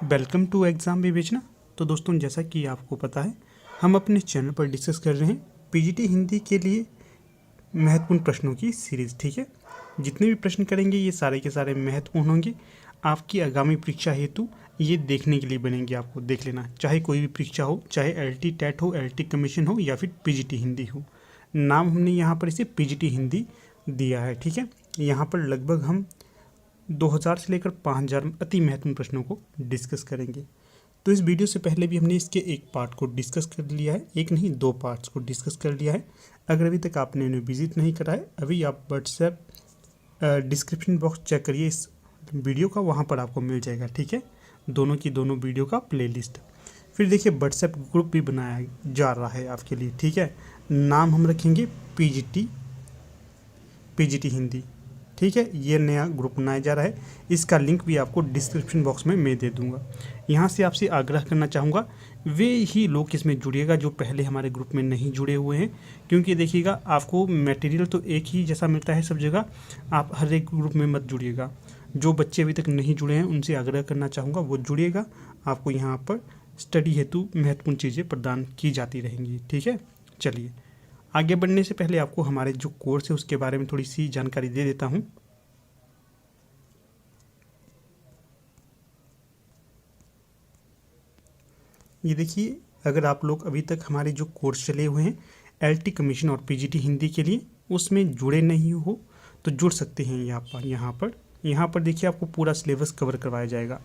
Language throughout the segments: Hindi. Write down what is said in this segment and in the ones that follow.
वेलकम टू एग्ज़ाम विवेचना। तो दोस्तों, जैसा कि आपको पता है, हम अपने चैनल पर डिस्कस कर रहे हैं पीजीटी हिंदी के लिए महत्वपूर्ण प्रश्नों की सीरीज़। ठीक है, जितने भी प्रश्न करेंगे ये सारे के सारे महत्वपूर्ण होंगे। आपकी आगामी परीक्षा हेतु ये देखने के लिए बनेंगे, आपको देख लेना। चाहे कोई भी परीक्षा हो, चाहे एलटी टेट हो, एलटी कमीशन हो या फिर पीजीटी हिंदी हो, नाम हमने यहाँ पर इसे पीजीटी हिंदी दिया है। ठीक है, यहाँ पर लगभग हम 2000 से लेकर 5000 अति महत्वपूर्ण प्रश्नों को डिस्कस करेंगे। तो इस वीडियो से पहले भी हमने इसके एक पार्ट को डिस्कस कर लिया है, एक नहीं 2 पार्ट्स को डिस्कस कर लिया है। अगर अभी तक आपने इन्हें विजिट नहीं करा है, अभी आप व्हाट्सएप डिस्क्रिप्शन बॉक्स चेक करिए इस वीडियो का, वहाँ पर आपको मिल जाएगा। ठीक है, दोनों की दोनों वीडियो का प्लेलिस्ट। फिर देखिए, व्हाट्सएप ग्रुप भी बनाया जा रहा है आपके लिए। ठीक है, नाम हम रखेंगे पीजीटी हिंदी। ठीक है, ये नया ग्रुप बनाया जा रहा है, इसका लिंक भी आपको डिस्क्रिप्शन बॉक्स में मैं दे दूंगा। यहाँ से आपसे आग्रह करना चाहूँगा, वे ही लोग इसमें जुड़िएगा जो पहले हमारे ग्रुप में नहीं जुड़े हुए हैं, क्योंकि देखिएगा आपको मटेरियल तो एक ही जैसा मिलता है सब जगह, आप हर एक ग्रुप में मत जुड़िएगा। जो बच्चे अभी तक नहीं जुड़े हैं उनसे आग्रह करना चाहूँगा वो जुड़िएगा, आपको यहाँ पर स्टडी हेतु महत्वपूर्ण चीज़ें प्रदान की जाती रहेंगी। ठीक है, चलिए आगे बढ़ने से पहले आपको हमारे जो कोर्स है उसके बारे में थोड़ी सी जानकारी दे देता हूँ। ये देखिए, अगर आप लोग अभी तक हमारे जो कोर्स चले हुए हैं एलटी कमीशन और पीजीटी हिंदी के लिए, उसमें जुड़े नहीं हो तो जुड़ सकते हैं। यहाँ पर देखिए, आपको पूरा सिलेबस कवर करवाया जाएगा।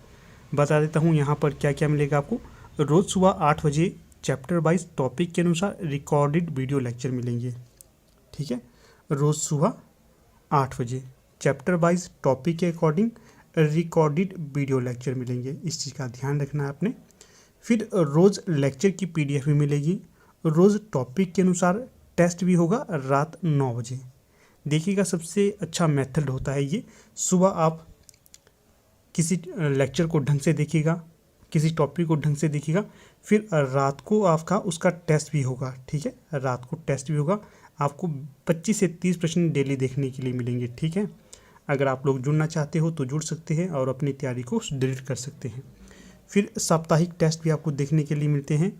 बता देता हूँ यहाँ पर क्या क्या मिलेगा आपको। रोज़ सुबह 8 बजे चैप्टर वाइज टॉपिक के अनुसार रिकॉर्डेड वीडियो लेक्चर मिलेंगे। ठीक है, रोज़ सुबह 8 बजे चैप्टर वाइज टॉपिक के अकॉर्डिंग रिकॉर्डेड वीडियो लेक्चर मिलेंगे, इस चीज़ का ध्यान रखना है आपने। फिर रोज़ लेक्चर की पीडीएफ भी मिलेगी। रोज़ टॉपिक के अनुसार टेस्ट भी होगा रात 9 बजे। देखिएगा, सबसे अच्छा मेथड होता है ये, सुबह आप किसी लेक्चर को ढंग से देखिएगा, किसी टॉपिक को ढंग से देखिएगा, फिर रात को आपका उसका टेस्ट भी होगा। ठीक है, रात को टेस्ट भी होगा। आपको 25 से 30 प्रश्न डेली देखने के लिए मिलेंगे। ठीक है, अगर आप लोग जुड़ना चाहते हो तो जुड़ सकते हैं और अपनी तैयारी को सुदृढ़ कर सकते हैं। फिर साप्ताहिक टेस्ट भी आपको देखने के लिए मिलते हैं।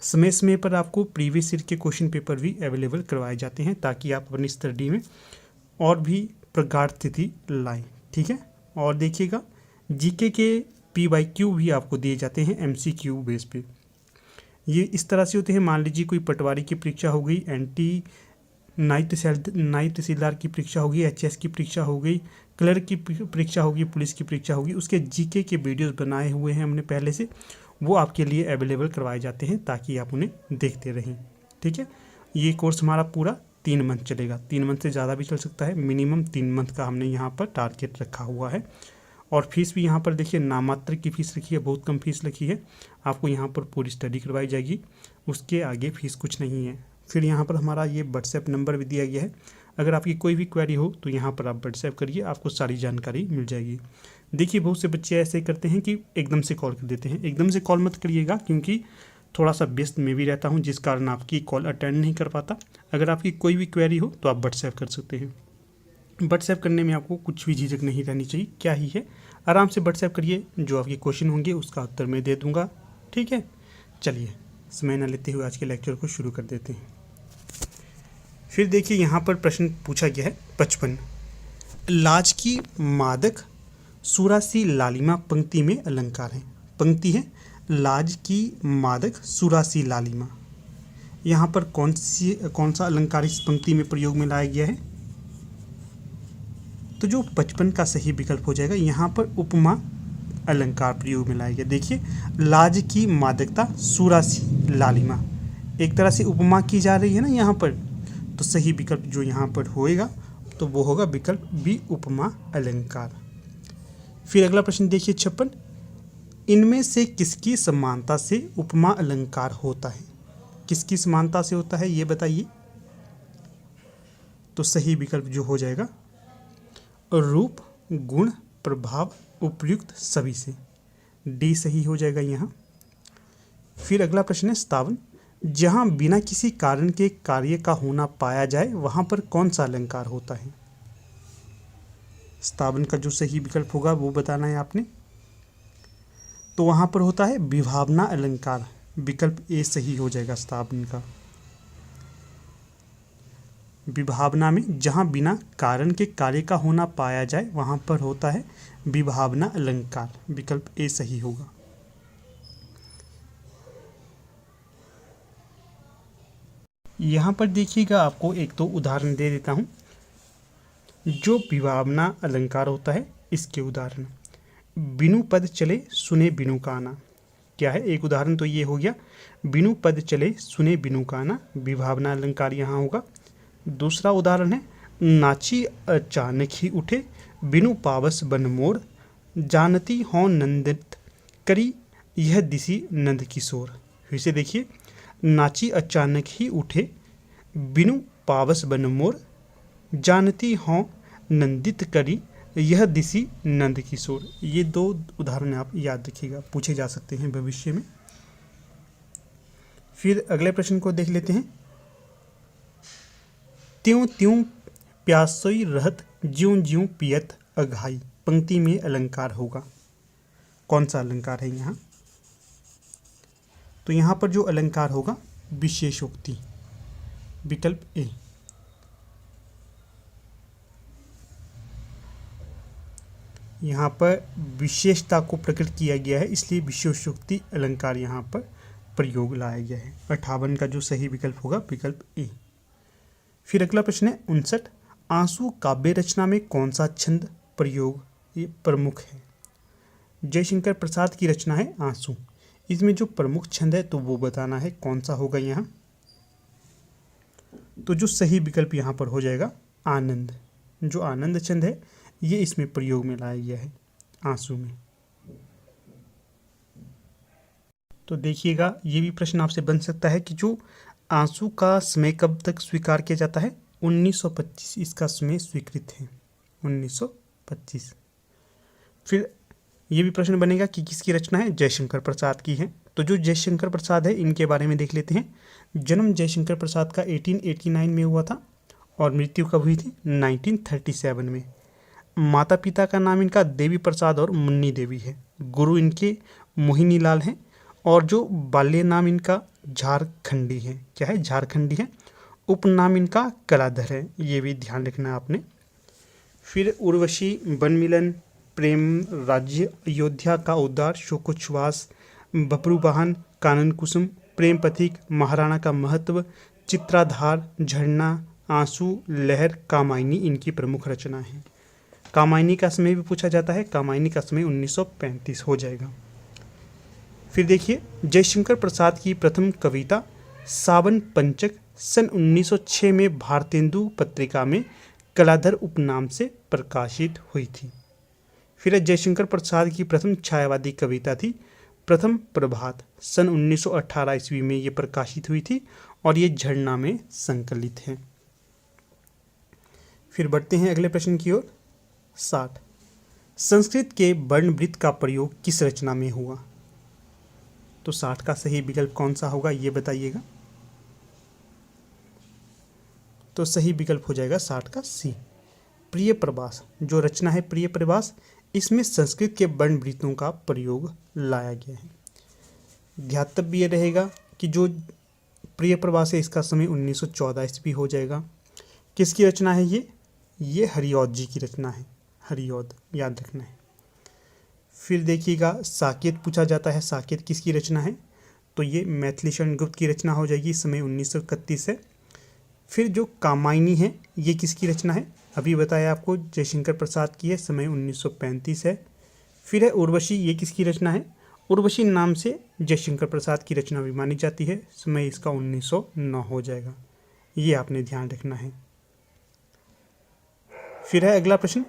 समय समय पर आपको प्रीवियस ईयर के क्वेश्चन पेपर भी अवेलेबल करवाए जाते हैं, ताकि आप अपनी स्टडी में और भी प्रगाढ़ स्थिति लाएँ। ठीक है, और देखिएगा, जीके के PYQ भी आपको दिए जाते हैं MCQ बेस पे। ये इस तरह से होते हैं, मान लीजिए कोई पटवारी की परीक्षा हो गई, नायब तहसीलदार की परीक्षा होगी, HS की परीक्षा हो गई, क्लर्क की परीक्षा होगी, पुलिस की परीक्षा होगी, उसके जीके के वीडियोस बनाए हुए हैं हमने पहले से, वो आपके लिए अवेलेबल करवाए जाते हैं ताकि आप उन्हें देखते रहें। ठीक है, ये कोर्स हमारा पूरा 3 मंथ चलेगा, 3 मंथ से ज़्यादा भी चल सकता है, मिनिमम 3 मंथ का हमने यहाँ पर टारगेट रखा हुआ है। और फीस भी यहाँ पर देखिए, नामात्र की फ़ीस रखी है, बहुत कम फीस रखी है। आपको यहाँ पर पूरी स्टडी करवाई जाएगी, उसके आगे फीस कुछ नहीं है। फिर यहाँ पर हमारा ये व्हाट्सएप नंबर भी दिया गया है, अगर आपकी कोई भी क्वेरी हो तो यहाँ पर आप व्हाट्सएप करिए, आपको सारी जानकारी मिल जाएगी। देखिए, बहुत से बच्चे ऐसे करते हैं कि एकदम से कॉल कर देते हैं। एकदम से कॉल मत करिएगा, क्योंकि थोड़ा सा व्यस्त मैं भी रहता हूँ, जिस कारण आपकी कॉल अटेंड नहीं कर पाता। अगर आपकी कोई भी क्वेरी हो तो आप व्हाट्सएप कर सकते हैं। व्हाट्सएप करने में आपको कुछ भी झिझक नहीं रहनी चाहिए, क्या ही है, आराम से व्हाट्सएप करिए, जो आपके क्वेश्चन होंगे उसका उत्तर मैं दे दूँगा। ठीक है, चलिए समय न लेते हुए आज के लेक्चर को शुरू कर देते हैं। फिर देखिए, यहाँ पर प्रश्न पूछा गया है 55, लाज की मादक सुरासी लालिमा पंक्ति में अलंकार है। पंक्ति है, लाज की मादक सुरासी लालिमा। यहाँ पर कौन सा अलंकार इस पंक्ति में प्रयोग में लाया गया है? तो जो 55 का सही विकल्प हो जाएगा, यहाँ पर उपमा अलंकार प्रयोग में लाया गया। देखिए, लाज की मादकता सुरासी लालिमा, एक तरह से उपमा की जा रही है ना यहाँ पर, तो सही विकल्प जो यहाँ पर होएगा तो वो होगा विकल्प बी, उपमा अलंकार। फिर अगला प्रश्न देखिए 56, इनमें से किसकी समानता से उपमा अलंकार होता है? किसकी समानता से होता है ये बताइए। तो सही विकल्प जो हो जाएगा रूप, गुण, प्रभाव, उपयुक्त, सभी से, डी सही हो जाएगा यहाँ। फिर अगला प्रश्न है 57, जहाँ बिना किसी कारण के कार्य का होना पाया जाए वहाँ पर कौन सा अलंकार होता है? 57 का जो सही विकल्प होगा वो बताना है आपने। तो वहाँ पर होता है विभावना अलंकार। विकल्प ए सही हो जाएगा स्थावन का। विभावना में जहाँ बिना कारण के कार्य का होना पाया जाए वहाँ पर होता है विभावना अलंकार। विकल्प ए सही होगा। यहाँ पर देखिएगा, आपको एक तो उदाहरण दे देता हूँ। जो विभावना अलंकार होता है इसके उदाहरण, बिनु पद चले सुने बिनु काना। क्या है, एक उदाहरण तो ये हो गया, बिनु पद चले सुने बिनु काना, विभावना अलंकार यहाँ होगा। दूसरा उदाहरण है, नाची अचानक ही उठे बिनु पावस बन मोर, जानती हों नंदित करी यह दिसी नंद किशोर। फिर से देखिए, नाची अचानक ही उठे बिनु पावस बन मोर, जानती हों नंदित करी यह दिसी नंद किशोर। ये दो उदाहरण आप याद रखिएगा, पूछे जा सकते हैं भविष्य में। फिर अगले प्रश्न को देख लेते हैं। त्यों त्यों प्यासोई रहत ज्यों ज्यों पियत अघाई। पंक्ति में अलंकार होगा, कौन सा अलंकार है यहाँ? तो यहाँ पर जो अलंकार होगा विशेषोक्ति। विकल्प ए। यहाँ पर विशेषता को प्रकट किया गया है, इसलिए विशेषोक्ति अलंकार यहाँ पर प्रयोग लाया गया है। 58 का जो सही विकल्प होगा विकल्प ए। फिर अगला प्रश्न है 59, आंसू काव्य रचना में कौन सा छंद प्रयोग ये प्रमुख है? जयशंकर प्रसाद की रचना है आंसू, इसमें जो प्रमुख छंद है तो वो बताना है, कौन सा होगा यहाँ? तो जो सही विकल्प यहाँ पर हो जाएगा आनंद। जो आनंद छंद है ये इसमें प्रयोग में लाया गया है आंसू में। तो देखिएगा, ये भी प्रश्न आपसे बन सकता है कि जो आंसू का समय कब तक स्वीकार किया जाता है? 1925 इसका समय स्वीकृत है, 1925। फिर ये भी प्रश्न बनेगा कि किसकी रचना है? जयशंकर प्रसाद की है। तो जो जयशंकर प्रसाद है इनके बारे में देख लेते हैं। जन्म जयशंकर प्रसाद का 1889 में हुआ था और मृत्यु कब हुई थी? 1937 में। माता पिता का नाम इनका देवी प्रसाद और मुन्नी देवी है। गुरु इनके मोहिनी लाल हैं और जो बाल्य नाम इनका झारखंडी है। क्या है? झारखंडी है। उपनाम इनका कलाधर है, ये भी ध्यान रखना है आपने। फिर उर्वशी, वनमिलन, प्रेम राज्य, अयोध्या का उद्धार, शोकोच्छ्वास, बब्रुवाहन, कानन कुसुम, प्रेम पथिक, महाराणा का महत्व, चित्राधार, झरना, आंसू, लहर, कामायनी इनकी प्रमुख रचना है। कामायनी का समय भी पूछा जाता है, कामायनी का समय 1935 हो जाएगा। फिर देखिए, जयशंकर प्रसाद की प्रथम कविता सावन पंचक सन 1906 में भारतेंदु पत्रिका में कलाधर उपनाम से प्रकाशित हुई थी। फिर जयशंकर प्रसाद की प्रथम छायावादी कविता थी प्रथम प्रभात, सन 1918 ईस्वी में ये प्रकाशित हुई थी और ये झरना में संकलित है। फिर बढ़ते हैं अगले प्रश्न की ओर। 60, संस्कृत के वर्णवृत्त का प्रयोग किस रचना में हुआ? तो 60 का सही विकल्प कौन सा होगा ये बताइएगा। तो सही विकल्प हो जाएगा 60 का सी, प्रिय प्रवास। जो रचना है प्रिय प्रवास, इसमें संस्कृत के वर्णवृत्तों का प्रयोग लाया गया है। ध्यातव्य ये रहेगा कि जो प्रिय प्रवास है इसका समय 1914 ईस्वी हो जाएगा। किसकी रचना है ये हरिऔध जी की रचना है, हरिऔध याद रखना है। फिर देखिएगा, साकेत पूछा जाता है, साकेत किसकी रचना है? तो ये मैथिली शरण गुप्त की रचना हो जाएगी, समय 1931 है। फिर जो कामायनी है ये किसकी रचना है? अभी बताया आपको, जयशंकर प्रसाद की है, समय 1935 है। फिर है उर्वशी, ये किसकी रचना है? उर्वशी नाम से जयशंकर प्रसाद की रचना भी मानी जाती है, समय इसका 1909 हो जाएगा। ये आपने ध्यान रखना है। फिर है अगला प्रश्न,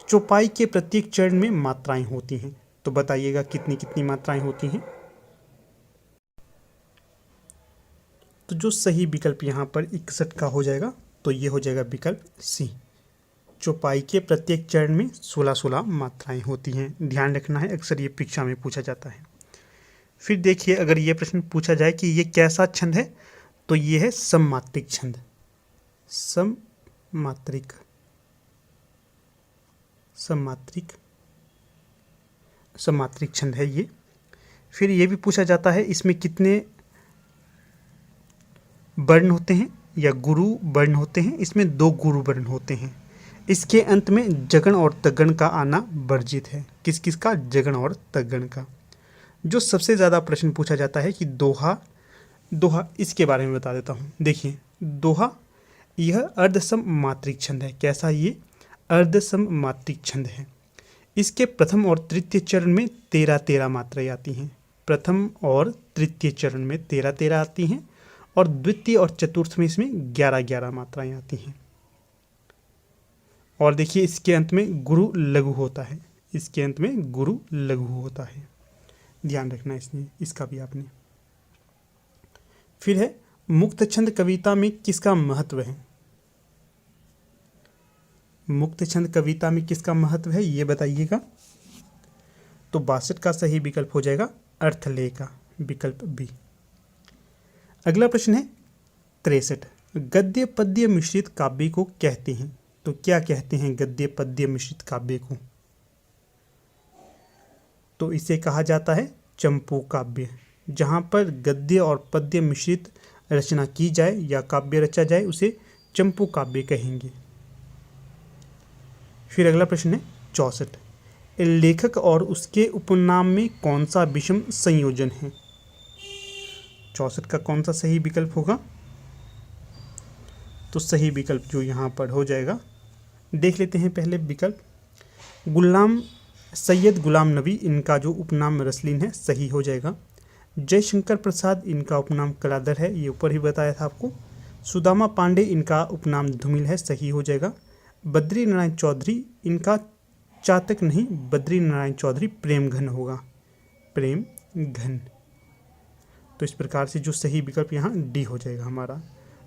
चौपाई के प्रत्येक चरण में मात्राएं होती हैं, तो बताइएगा कितनी कितनी मात्राएं होती हैं। तो जो सही विकल्प यहाँ पर 61 का हो जाएगा, तो ये हो जाएगा विकल्प सी। चौपाई के प्रत्येक चरण में 16-16 मात्राएं होती हैं, ध्यान रखना है, अक्सर ये परीक्षा में पूछा जाता है। फिर देखिए, अगर ये प्रश्न पूछा जाए कि ये कैसा छंद है, तो ये है सममात्रिक छंद। सममात्रिक छंद है ये। फिर ये भी पूछा जाता है इसमें कितने वर्ण होते हैं या गुरु वर्ण होते हैं। इसमें 2 गुरु वर्ण होते हैं। इसके अंत में जगण और तगण का आना वर्जित है। किस किस का? जगण और तगण का। जो सबसे ज़्यादा प्रश्न पूछा जाता है कि दोहा, दोहा इसके बारे में बता देता हूँ। देखिए दोहा यह अर्धसम मात्रिक छंद है। कैसा? ये अर्धसम मात्रिक छंद है। इसके प्रथम और तृतीय चरण में 13-13 मात्राएं आती हैं। प्रथम और तृतीय चरण में 13-13 आती हैं और द्वितीय और चतुर्थ में इसमें 11-11 मात्राएं आती हैं। और देखिए इसके अंत में गुरु लघु होता है। इसके अंत में गुरु लघु होता है, ध्यान रखना इसमें, इसका भी आपने। फिर है मुक्त छंद कविता में किसका महत्व है? मुक्त छंद कविता में किसका महत्व है ये बताइएगा। तो 62 का सही विकल्प हो जाएगा अर्थलेख का, विकल्प बी। अगला प्रश्न है 63, गद्य पद्य मिश्रित काव्य को कहते हैं। तो क्या कहते हैं गद्य पद्य मिश्रित काव्य को? तो इसे कहा जाता है चंपू काव्य। जहाँ पर गद्य और पद्य मिश्रित रचना की जाए या काव्य रचा जाए उसे चंपू काव्य कहेंगे। फिर अगला प्रश्न है 64, लेखक और उसके उपनाम में कौन सा विषम संयोजन है? 64 का कौन सा सही विकल्प होगा? तो सही विकल्प जो यहाँ पर हो जाएगा, देख लेते हैं पहले विकल्प। सैयद गुलाम नबी इनका जो उपनाम रसलीन है, सही हो जाएगा। जयशंकर प्रसाद इनका उपनाम कलादर है, ये ऊपर ही बताया था आपको। सुदामा पांडे इनका उपनाम धूमिल है, सही हो जाएगा। बद्री नारायण चौधरी इनका चातक नहीं, बद्री नारायण चौधरी प्रेम घन होगा, प्रेम घन। तो इस प्रकार से जो सही विकल्प यहाँ डी हो जाएगा हमारा।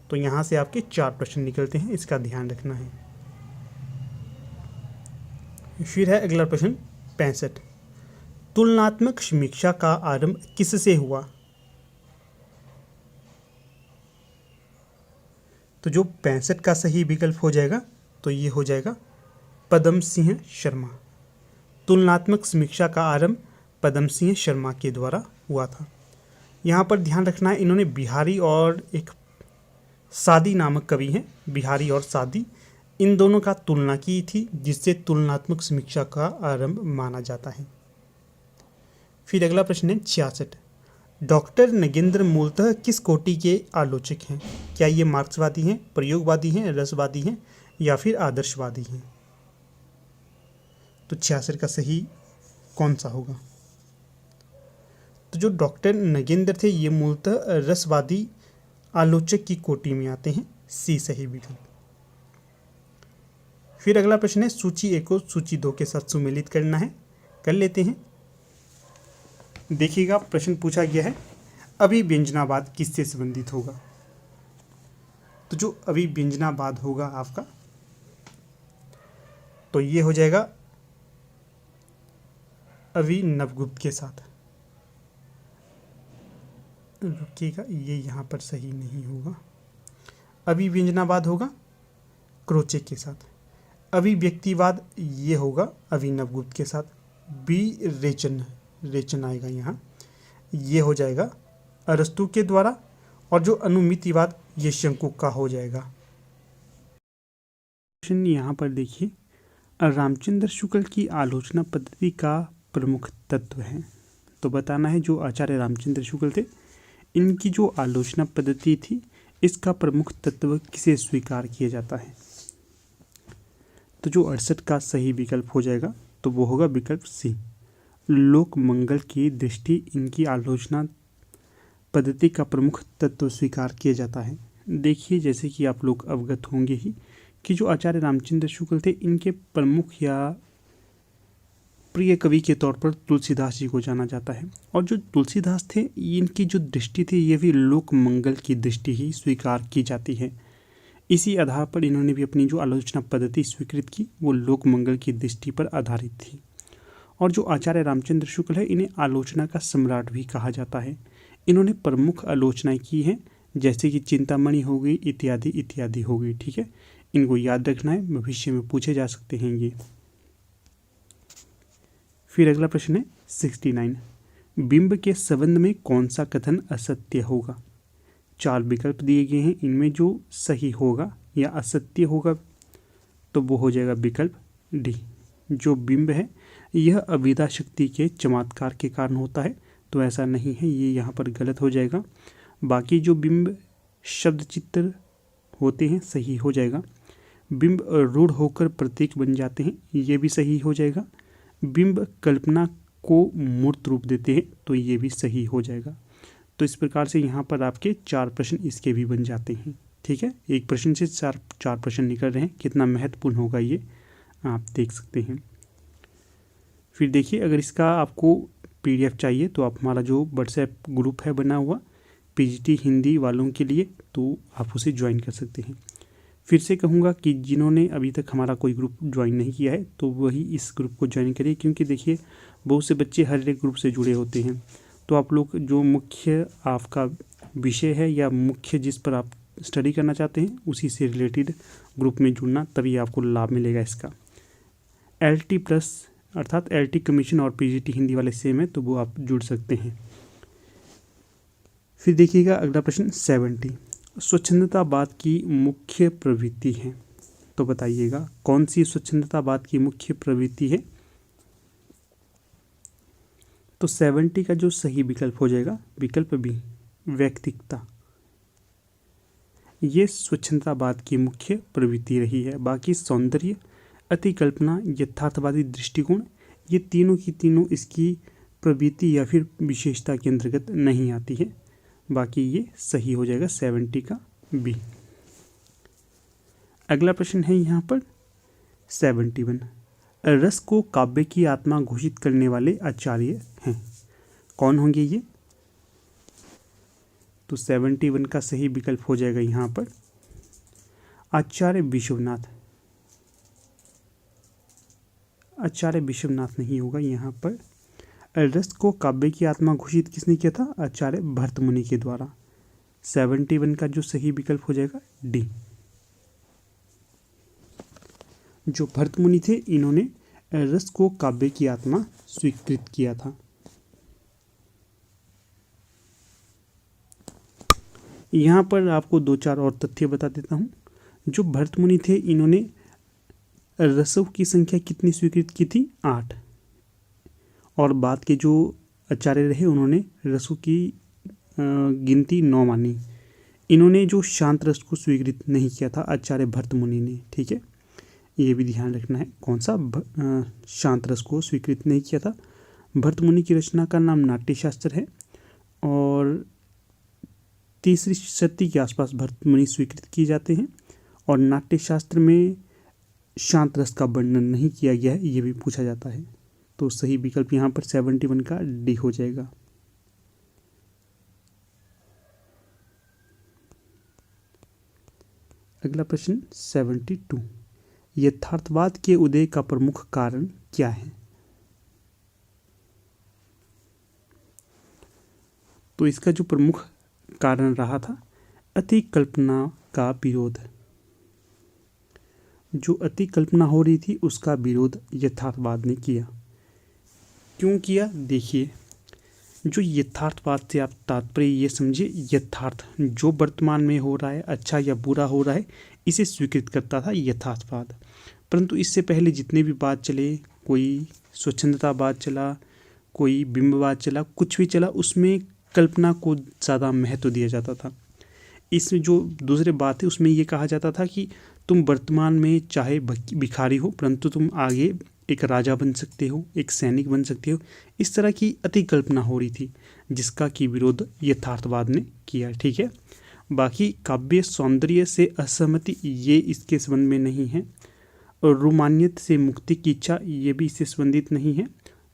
तो यहाँ से आपके 4 प्रश्न निकलते हैं, इसका ध्यान रखना है। फिर है अगला प्रश्न 65, तुलनात्मक समीक्षा का आरंभ किससे हुआ? तो जो 65 का सही विकल्प हो जाएगा तो ये हो जाएगा पदम सिंह शर्मा। तुलनात्मक समीक्षा का आरंभ पदम सिंह शर्मा के द्वारा हुआ था। यहाँ पर ध्यान रखना है, इन्होंने बिहारी और एक सादी नामक कवि हैं, बिहारी और सादी, इन दोनों का तुलना की थी, जिससे तुलनात्मक समीक्षा का आरंभ माना जाता है। फिर अगला प्रश्न है 66, डॉक्टर नगेंद्र मूलतः किस कोटि के आलोचक हैं? क्या ये मार्क्सवादी हैं, प्रयोगवादी हैं, रसवादी हैं या फिर आदर्शवादी हैं? तो 66 का सही कौन सा होगा? तो जो डॉक्टर नगेंद्र थे ये मूलतः रसवादी आलोचक की कोटि में आते हैं, सी सही विकल्प। फिर अगला प्रश्न है सूची 1 को सूची 2 के साथ सुमेलित करना है, कर लेते हैं। देखिएगा प्रश्न पूछा गया है अभिव्यंजनावाद किससे संबंधित होगा? तो जो अभिव्यंजनावाद होगा आपका, तो ये हो जाएगा अभिनवगुप्त के साथ। रुकिएगा, ये यहाँ पर सही नहीं होगा। अभिव्यंजनावाद होगा क्रोचे के साथ। अभिव्यक्तिवाद ये होगा अभिनवगुप्त के साथ। बी रेचन आएगा यहाँ, ये हो जाएगा अरस्तु के द्वारा। और जो अनुमितिवाद ये शंकु का हो जाएगा। क्वेश्चन यहाँ पर देखिए, रामचंद्र शुक्ल की आलोचना पद्धति का प्रमुख तत्व है। तो बताना है जो आचार्य रामचंद्र शुक्ल थे, इनकी जो आलोचना पद्धति थी, इसका प्रमुख तत्व किसे स्वीकार किया जाता है? तो जो 68 का सही विकल्प हो जाएगा तो वो होगा विकल्प सी, लोक मंगल की दृष्टि इनकी आलोचना पद्धति का प्रमुख तत्व स्वीकार किया जाता है। देखिए जैसे कि आप लोग अवगत होंगे ही कि जो आचार्य रामचंद्र शुक्ल थे, इनके प्रमुख या प्रिय कवि के तौर पर तुलसीदास जी को जाना जाता है। और जो तुलसीदास थे, इनकी जो दृष्टि थी ये भी लोक मंगल की दृष्टि ही स्वीकार की जाती है। इसी आधार पर इन्होंने भी अपनी जो आलोचना पद्धति स्वीकृत की वो लोक मंगल की दृष्टि पर आधारित थी। और जो आचार्य रामचंद्र शुक्ल है, इन्हें आलोचना का सम्राट भी कहा जाता है। इन्होंने प्रमुख आलोचनाएं की हैं, जैसे कि चिंतामणि हो गई, इत्यादि इत्यादि हो गई। ठीक है, इनको याद रखना है, भविष्य में पूछे जा सकते हैं ये। फिर अगला प्रश्न है 69, बिंब के संबंध में कौन सा कथन असत्य होगा। 4 विकल्प दिए गए हैं, इनमें जो सही होगा या असत्य होगा तो वो हो जाएगा विकल्प डी। जो बिंब है यह अविद्या शक्ति के चमत्कार के कारण होता है, तो ऐसा नहीं है, ये यहाँ पर गलत हो जाएगा। बाकी जो बिंब शब्द चित्र होते हैं सही हो जाएगा। बिंब रूढ़ होकर प्रतीक बन जाते हैं, ये भी सही हो जाएगा। बिंब कल्पना को मूर्त रूप देते हैं, तो ये भी सही हो जाएगा। तो इस प्रकार से यहाँ पर आपके 4 प्रश्न इसके भी बन जाते हैं। ठीक है, एक प्रश्न से चार प्रश्न निकल रहे हैं, कितना महत्वपूर्ण होगा ये आप देख सकते हैं। फिर देखिए, अगर इसका आपको PDF चाहिए तो आप हमारा जो व्हाट्सएप ग्रुप है बना हुआ PGT हिंदी वालों के लिए, तो आप उसे ज्वाइन कर सकते हैं। फिर से कहूँगा कि जिन्होंने अभी तक हमारा कोई ग्रुप ज्वाइन नहीं किया है तो वही इस ग्रुप को ज्वाइन करिए, क्योंकि देखिए बहुत से बच्चे हर एक ग्रुप से जुड़े होते हैं। तो आप लोग जो मुख्य आपका विषय है या मुख्य जिस पर आप स्टडी करना चाहते हैं उसी से रिलेटेड ग्रुप में जुड़ना, तभी आपको लाभ मिलेगा इसका। LT प्लस अर्थात LT कमीशन और PGT हिंदी वाले सेम है, तो वो आप जुड़ सकते हैं। फिर देखिएगा अगला प्रश्न 70, स्वच्छंदतावाद की मुख्य प्रवृत्ति है, तो बताइएगा कौन सी स्वच्छंदतावाद की मुख्य प्रवृत्ति है। तो 70 का जो सही विकल्प हो जाएगा विकल्प बी, व्यक्तिकता। ये स्वच्छंदतावाद की मुख्य प्रवृत्ति रही है। बाकी सौंदर्य, अतिकल्पना, यथार्थवादी दृष्टिकोण, ये तीनों की तीनों इसकी प्रवृत्ति या फिर विशेषता के अंतर्गत नहीं आती है। बाकी ये सही हो जाएगा 70 का बी। अगला प्रश्न है यहाँ पर 71, रस को काव्य की आत्मा घोषित करने वाले आचार्य हैं, कौन होंगे ये। तो 71 का सही विकल्प हो जाएगा यहाँ पर आचार्य विश्वनाथ। आचार्य विश्वनाथ नहीं होगा, यहाँ पर रस को काव्य की आत्मा घोषित किसने किया था, आचार्य भर्तमुनि के द्वारा। 71 का जो सही विकल्प हो जाएगा डी। जो भर्तमुनि थे इन्होंने रस को काव्य की आत्मा स्वीकृत किया था। यहाँ पर आपको 2-4 और तथ्य बता देता हूँ। जो भर्तमुनि थे इन्होंने रसों की संख्या कितनी स्वीकृत की थी, 8। और बाद के जो आचार्य रहे उन्होंने रसों की गिनती 9 मानी। इन्होंने जो शांत रस को स्वीकृत नहीं किया था आचार्य भर्तमुनि ने। ठीक है, ये भी ध्यान रखना है, कौन सा शांत रस को स्वीकृत नहीं किया था। भर्तमुनि की रचना का नाम नाट्यशास्त्र है और 3री शताब्दी के आसपास भर्तमुनि स्वीकृत किए जाते हैं। और नाट्यशास्त्र में शांत रस का वर्णन नहीं किया गया है, ये भी पूछा जाता है। तो सही विकल्प यहाँ पर 71 का डी हो जाएगा। अगला प्रश्न 72, यथार्थवाद के उदय का प्रमुख कारण क्या है। तो इसका जो प्रमुख कारण रहा था अति कल्पना का विरोध। जो अति कल्पना हो रही थी उसका विरोध यथार्थवाद ने किया। क्यों किया, देखिए, जो यथार्थवाद से आप तात्पर्य ये समझिए, यथार्थ जो वर्तमान में हो रहा है, अच्छा या बुरा हो रहा है, इसे स्वीकृत करता था यथार्थवाद। परंतु इससे पहले जितने भी बात चले, कोई स्वच्छंदतावाद चला, कोई बिंबवाद चला, कुछ भी चला, उसमें कल्पना को ज़्यादा महत्व दिया जाता था। इसमें जो दूसरे बात है उसमें ये कहा जाता था कि तुम वर्तमान में चाहे भिखारी हो परंतु तुम आगे एक राजा बन सकते हो, एक सैनिक बन सकते हो। इस तरह की अति कल्पना हो रही थी जिसका कि विरोध यथार्थवाद ने किया। ठीक है, बाकी काव्य सौंदर्य से असहमति ये इसके संबंध में नहीं है, और रोमानियत से मुक्ति की इच्छा ये भी इससे संबंधित नहीं है।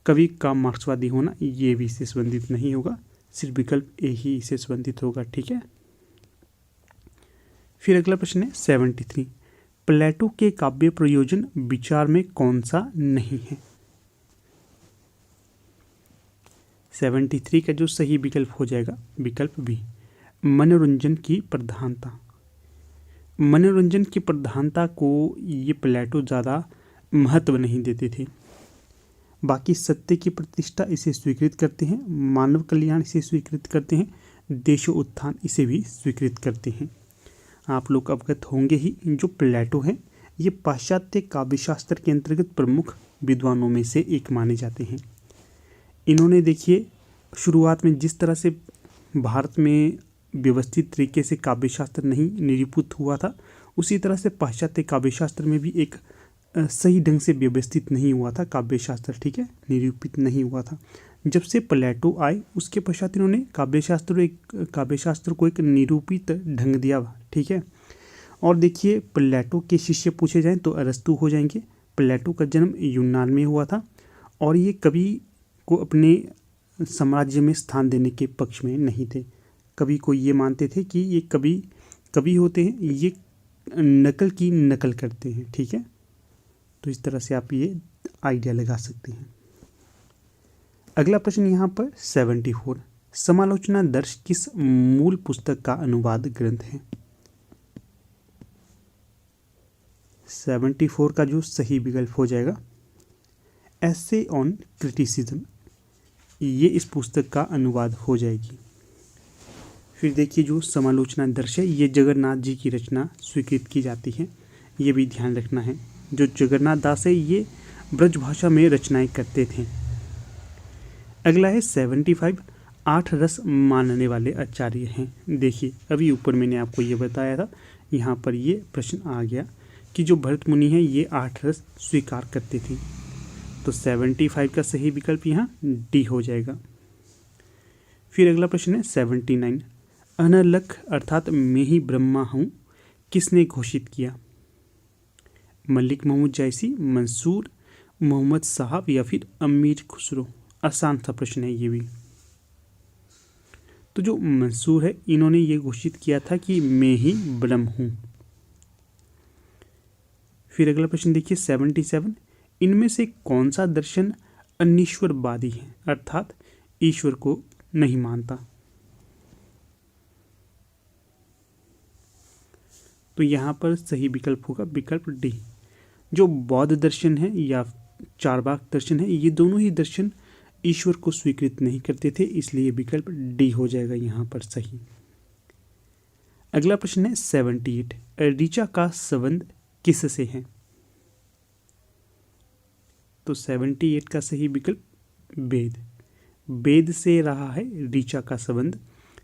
कवि का मार्क्सवादी होना ये भी इससे संबंधित नहीं होगा, सिर्फ विकल्प ए ही इससे संबंधित होगा। ठीक है, फिर अगला प्रश्न है 73, प्लेटो के काव्य प्रयोजन विचार में कौन सा नहीं है। 73 का जो सही विकल्प हो जाएगा विकल्प बी, मनोरंजन की प्रधानता। मनोरंजन की प्रधानता को ये प्लेटो ज़्यादा महत्व नहीं देते थे। बाकी सत्य की प्रतिष्ठा इसे स्वीकृत करते हैं, मानव कल्याण इसे स्वीकृत करते हैं, देशो उत्थान इसे भी स्वीकृत करते हैं। आप लोग अवगत होंगे ही, जो प्लेटो हैं ये पाश्चात्य काव्यशास्त्र के अंतर्गत प्रमुख विद्वानों में से एक माने जाते हैं। इन्होंने देखिए शुरुआत में जिस तरह से भारत में व्यवस्थित तरीके से काव्यशास्त्र नहीं निरूपित हुआ था, उसी तरह से पाश्चात्य काव्यशास्त्र में भी एक सही ढंग से व्यवस्थित नहीं हुआ था काव्यशास्त्र, ठीक है, निरूपित नहीं हुआ था। जब से प्लेटो आए उसके पश्चात इन्होंने काव्यशास्त्र को एक निरूपित ढंग दिया, ठीक है। और देखिए प्लेटो के शिष्य पूछे जाएं तो अरस्तु हो जाएंगे। प्लेटो का जन्म यूनान में हुआ था और ये कवि को अपने साम्राज्य में स्थान देने के पक्ष में नहीं थे। कवि को ये मानते थे कि ये कवि होते हैं, ये नकल की नकल करते हैं, ठीक है। तो इस तरह से आप ये आइडिया लगा सकते हैं। अगला प्रश्न यहाँ पर 74, समालोचना दर्श किस मूल पुस्तक का अनुवाद ग्रंथ है? 74 का जो सही विकल्प हो जाएगा एसे ऑन क्रिटिसिज्म, ये इस पुस्तक का अनुवाद हो जाएगी। फिर देखिए जो समालोचना दर्श है ये जगन्नाथ जी की रचना स्वीकृत की जाती है, ये भी ध्यान रखना है। जो जगन्नाथ दास है ये ब्रज भाषा में रचनाएं करते थे। अगला है 75, 8 रस मानने वाले आचार्य हैं। देखिए अभी ऊपर मैंने आपको ये बताया था, यहाँ पर ये प्रश्न आ गया कि जो भरत मुनि हैं ये 8 रस स्वीकार करते थे। तो 75 का सही विकल्प यहाँ डी हो जाएगा। फिर अगला प्रश्न है 79, अनलख अर्थात मैं ही ब्रह्मा हूँ किसने घोषित किया? मलिक मोहम्मद जैसी, मंसूर, मोहम्मद साहब या फिर अमीर खुसरो? आसान सा प्रश्न है ये भी। तो जो मंसूर है इन्होंने ये घोषित किया था कि मैं ही ब्रह्म हूँ। फिर अगला प्रश्न देखिए 77, इनमें से कौन सा दर्शन अनिश्वरवादी है अर्थात ईश्वर को नहीं मानता? तो यहाँ पर सही विकल्प होगा विकल्प डी। जो बौद्ध दर्शन है या चारवाक दर्शन है ये दोनों ही दर्शन ईश्वर को स्वीकृत नहीं करते थे, इसलिए विकल्प डी हो जाएगा यहाँ पर सही। अगला प्रश्न है 78, ऋचा का संबंध किससे है? तो 78 का सही विकल्प वेद से रहा है ऋचा का संबंध,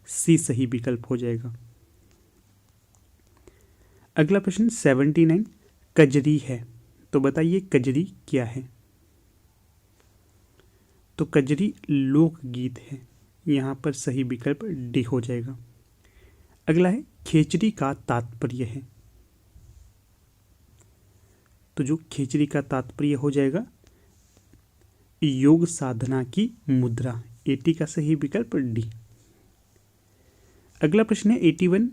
सी सही विकल्प हो जाएगा। अगला प्रश्न 79, कजरी है, तो बताइए कजरी क्या है? तो कजरी लोकगीत है, यहाँ पर सही विकल्प डी हो जाएगा। अगला है खेचरी का तात्पर्य है, तो जो खेचरी का तात्पर्य हो जाएगा योग साधना की मुद्रा, 80 का सही विकल्प डी। अगला प्रश्न है 81,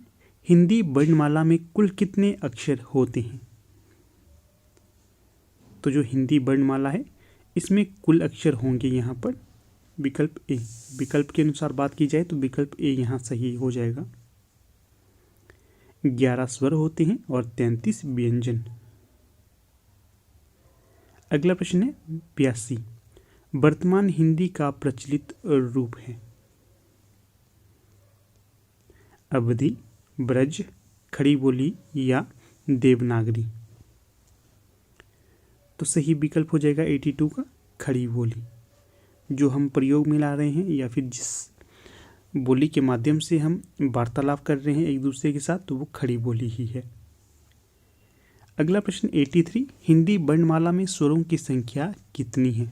हिंदी वर्णमाला में कुल कितने अक्षर होते हैं? तो जो हिंदी वर्णमाला है इसमें कुल अक्षर होंगे यहाँ पर विकल्प ए। विकल्प के अनुसार बात की जाए तो विकल्प ए यहाँ सही हो जाएगा। 11 स्वर होते हैं और 33 व्यंजन। अगला प्रश्न है 82, वर्तमान हिंदी का प्रचलित रूप है? अवधी, ब्रज, खड़ी बोली या देवनागरी? तो सही विकल्प हो जाएगा 82 का खड़ी बोली। जो हम प्रयोग में ला रहे हैं या फिर जिस बोली के माध्यम से हम वार्तालाप कर रहे हैं एक दूसरे के साथ, तो वो खड़ी बोली ही है। अगला प्रश्न 83, हिंदी वर्णमाला में स्वरों की संख्या कितनी है?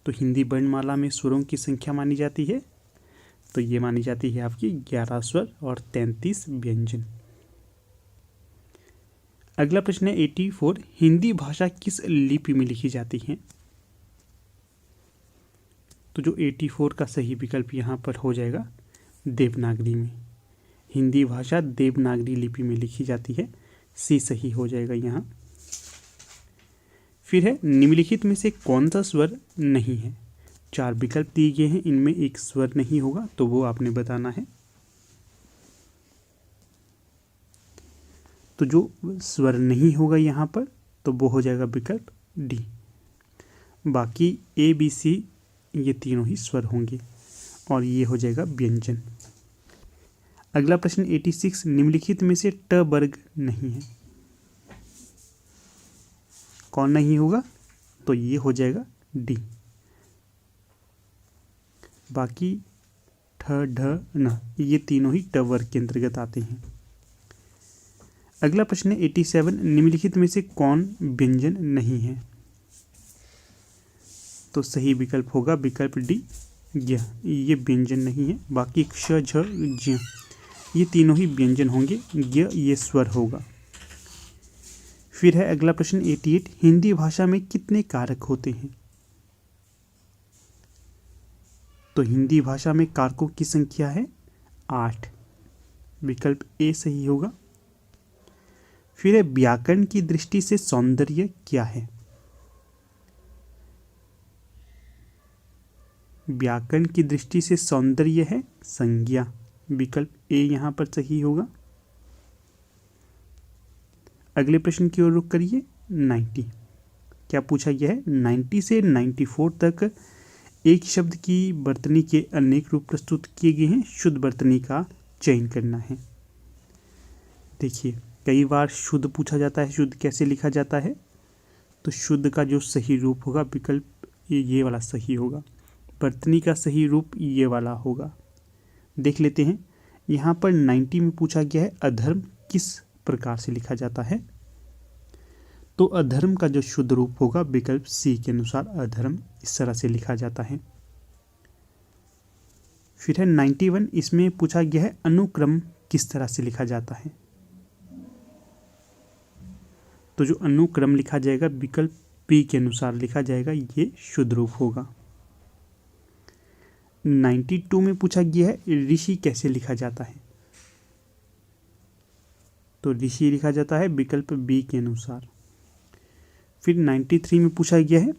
तो हिंदी वर्णमाला में स्वरों की संख्या मानी जाती है, तो ये मानी जाती है आपकी 11 स्वर और 33 व्यंजन। अगला प्रश्न है 84, हिंदी भाषा किस लिपि में लिखी जाती है? तो जो 84 का सही विकल्प यहाँ पर हो जाएगा देवनागरी में। हिंदी भाषा देवनागरी लिपि में लिखी जाती है, सी सही हो जाएगा यहाँ। फिर है निम्नलिखित में से कौन सा स्वर नहीं है? 4 विकल्प दिए गए हैं, इनमें एक स्वर नहीं होगा, तो वो आपने बताना है। तो जो स्वर नहीं होगा यहाँ पर तो वो हो जाएगा विकल्प डी। बाकी ए बी सी ये तीनों ही स्वर होंगे और ये हो जाएगा व्यंजन। अगला प्रश्न 86, निम्नलिखित में से ट वर्ग नहीं है, कौन नहीं होगा? तो ये हो जाएगा डी। बाकी ठ ढ न ये तीनों ही ट वर्ग के अंतर्गत आते हैं। अगला प्रश्न है 87, निम्नलिखित में से कौन व्यंजन नहीं है? तो सही विकल्प होगा विकल्प डी य, ये व्यंजन नहीं है। बाकी क्ष झ ज्ञ ये तीनों ही व्यंजन होंगे, य ये स्वर होगा। फिर है अगला प्रश्न 88, हिंदी भाषा में कितने कारक होते हैं? तो हिंदी भाषा में कारकों की संख्या है 8, विकल्प ए सही होगा। फिर है व्याकरण की दृष्टि से सौंदर्य क्या है? व्याकरण की दृष्टि से सौंदर्य है संज्ञा, विकल्प ए यहां पर सही होगा। अगले प्रश्न की ओर रुख करिए। 90 क्या पूछा गया है? 90 से 94 तक एक शब्द की वर्तनी के अनेक रूप प्रस्तुत किए गए हैं, शुद्ध वर्तनी का चयन करना है। देखिए कई बार शुद्ध पूछा जाता है, शुद्ध कैसे लिखा जाता है? तो शुद्ध का जो सही रूप होगा विकल्प ये वाला सही होगा, वर्तनी का सही रूप ये वाला होगा। देख लेते हैं, यहाँ पर 90 में पूछा गया है अधर्म किस प्रकार से लिखा जाता है? तो अधर्म का जो शुद्ध रूप होगा विकल्प सी के अनुसार अधर्म इस तरह से लिखा जाता है। फिर है 91, इसमें पूछा गया है अनुक्रम किस तरह से लिखा जाता है? तो जो अनुक्रम लिखा जाएगा विकल्प पी के अनुसार लिखा जाएगा, ये शुद्ध रूप होगा। 92 में पूछा गया है ऋषि कैसे लिखा जाता है? तो ऋषि लिखा जाता है विकल्प बी के अनुसार। फिर 93 में पूछा गया है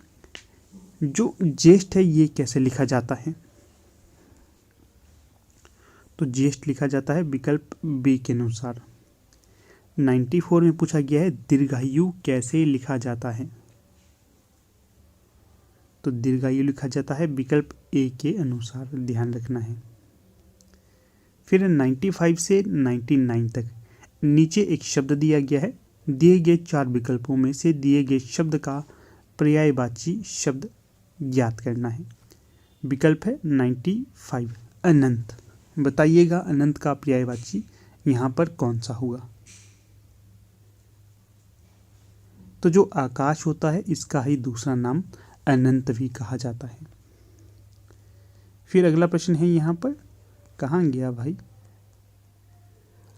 जो ज्येष्ठ है ये कैसे लिखा जाता है? तो ज्येष्ठ लिखा जाता है विकल्प बी के अनुसार। 94 में पूछा गया है दीर्घायु कैसे लिखा जाता है? तो दीर्घायु लिखा जाता है विकल्प ए के अनुसार, ध्यान रखना है। फिर 95 से 99 तक नीचे एक शब्द दिया गया है, दिए गए 4 विकल्पों में से दिए गए शब्द का पर्यायवाची शब्द ज्ञात करना है। विकल्प है 95 अनंत। बताइएगा अनंत का पर्यायवाची यहाँ पर कौन सा होगा? तो जो आकाश होता है इसका ही दूसरा नाम अनंत भी कहा जाता है। फिर अगला प्रश्न है यहाँ पर, कहाँ गया भाई?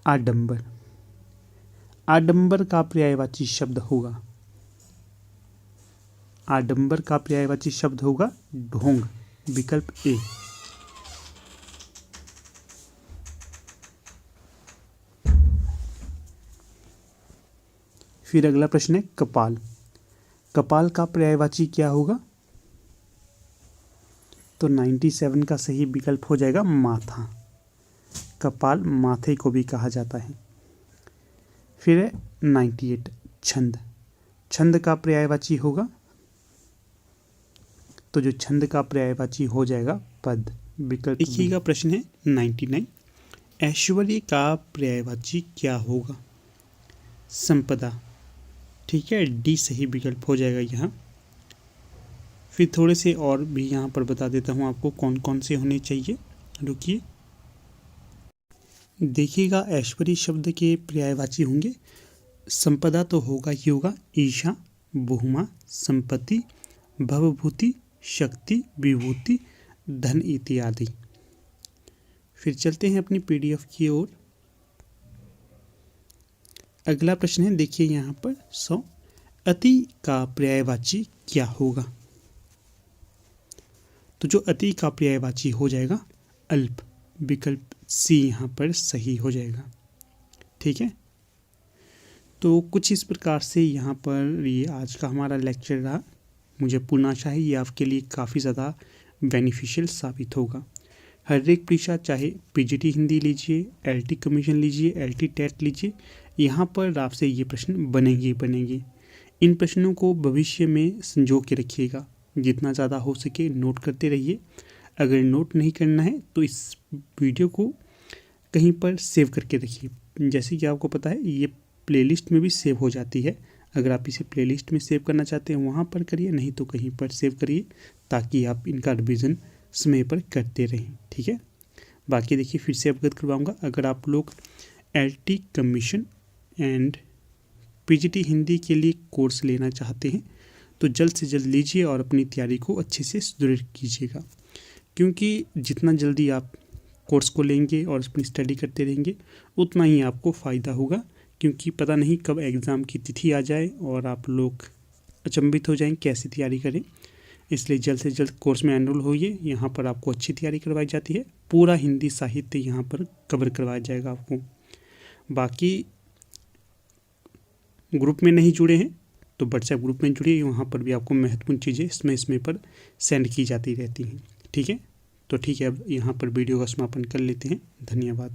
आडंबर। आडंबर का पर्यायवाची शब्द होगा, आडंबर का पर्यायवाची शब्द होगा ढोंग, विकल्प ए। फिर अगला प्रश्न है कपाल। कपाल का पर्यायवाची क्या होगा? तो 97 का सही विकल्प हो जाएगा माथा। कपाल माथे को भी कहा जाता है। फिर है 98 छंद। छंद का पर्यायवाची होगा, तो जो छंद का पर्यायवाची हो जाएगा पद, विकल्प। देखिएगा प्रश्न है 99, ऐश्वर्य का पर्यायवाची क्या होगा? संपदा। ठीक है, डी सही विकल्प हो जाएगा यहाँ। फिर थोड़े से और भी यहाँ पर बता देता हूँ आपको कौन कौन से होने चाहिए, रुकिए। देखिएगा ऐश्वर्य शब्द के पर्यायवाची होंगे, संपदा तो होगा ही होगा, ईशा, बहुमा, संपत्ति, भवभूति, शक्ति, विभूति, धन इत्यादि। फिर चलते हैं अपनी पीडीएफ की ओर। अगला प्रश्न है, देखिए यहाँ पर 100, अति का पर्यायवाची क्या होगा? तो जो अति का पर्यायवाची हो जाएगा अल्प, विकल्प सी यहाँ पर सही हो जाएगा। ठीक है, तो कुछ इस प्रकार से यहाँ पर ये आज का हमारा लेक्चर रहा। मुझे पूर्ण आशा है ये आपके लिए काफ़ी ज़्यादा बेनिफिशियल साबित होगा। हर एक परीक्षा, चाहे पीजीटी हिंदी लीजिए, एलटी कमीशन लीजिए, एलटी टेट लीजिए, यहाँ पर आपसे ये प्रश्न बनेंगे। इन प्रश्नों को भविष्य में संजो के रखिएगा। जितना ज़्यादा हो सके नोट करते रहिए। अगर नोट नहीं करना है तो इस वीडियो को कहीं पर सेव करके रखिए। जैसे कि आपको पता है ये प्लेलिस्ट में भी सेव हो जाती है। अगर आप इसे प्लेलिस्ट में सेव करना चाहते हैं वहाँ पर करिए, नहीं तो कहीं पर सेव करिए ताकि आप इनका रिवीजन समय पर करते रहें। ठीक है, बाकी देखिए फिर से अवगत करवाऊँगा। अगर आप लोग LT commission and PGT Hindi के लिए कोर्स लेना चाहते हैं तो जल्द से जल्द लीजिए और अपनी तैयारी को अच्छे से सुदृढ़ कीजिएगा, क्योंकि जितना जल्दी आप कोर्स को लेंगे और अपनी स्टडी करते रहेंगे उतना ही आपको फ़ायदा होगा, क्योंकि पता नहीं कब एग्ज़ाम की तिथि आ जाए और आप लोग अचंभित हो जाएं कैसे तैयारी करें। इसलिए जल्द से जल्द कोर्स में एनरोल होइए। यहाँ पर आपको अच्छी तैयारी करवाई जाती है, पूरा हिंदी साहित्य यहाँ पर कवर करवाया जाएगा आपको। बाकी ग्रुप में नहीं जुड़े हैं तो व्हाट्सएप ग्रुप में जुड़िए, वहाँ पर भी आपको महत्वपूर्ण चीज़ें समय पर सेंड की जाती रहती हैं। ठीक है, तो ठीक है, अब यहाँ पर वीडियो का समापन कर लेते हैं। धन्यवाद।